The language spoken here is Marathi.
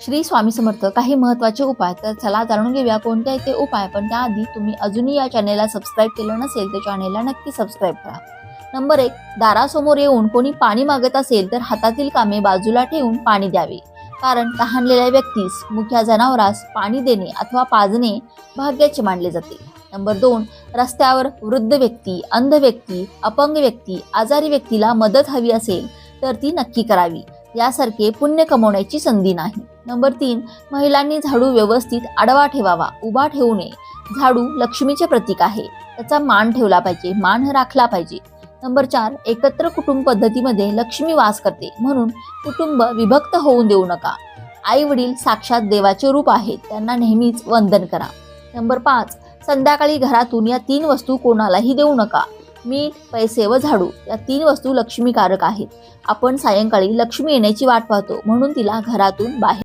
श्री स्वामी समर्थ. काही महत्त्वाचे उपाय. तर चला जाणून घेऊया कोणते आहेत ते उपाय. पण त्याआधी तुम्ही अजूनही या चॅनेलला सबस्क्राईब केलं नसेल तर चॅनेलला नक्की सबस्क्राईब करा. नंबर 1. दारासमोर येऊन कोणी पाणी मागत असेल तर हातातील कामे बाजूला ठेवून पाणी द्यावे. कारण तहानलेल्या व्यक्तीस, मुक्या जनावरास पाणी देणे अथवा पाजणे भाग्याचे मानले जाते. नंबर 2. रस्त्यावर वृद्ध व्यक्ती, अंध व्यक्ती, अपंग व्यक्ती, आजारी व्यक्तीला मदत हवी असेल तर ती नक्की करावी. यासारखे पुण्य कमवण्याची संधी नाही. नंबर 3. महिलांनी झाडू व्यवस्थित आडवा ठेवावा, उभा ठेवू नये. झाडू लक्ष्मीचे प्रतीक आहे, त्याचा मान ठेवला पाहिजे, मान राखला पाहिजे. नंबर 4. एकत्र कुटुंब पद्धतीमध्ये लक्ष्मी वास करते, म्हणून कुटुंब विभक्त होऊन देऊ नका. आई वडील साक्षात देवाचे रूप आहेत, त्यांना नेहमीच वंदन करा. नंबर 5. संध्याकाळी घरातून या 3 वस्तू कोणालाही देऊ नका. मीठ, पैसे व झाडू या 3 वस्तू लक्ष्मीकारक आहेत. आपण सायंकाळी लक्ष्मी येण्याची वाट पाहतो, म्हणून तिला घरातून बाहेर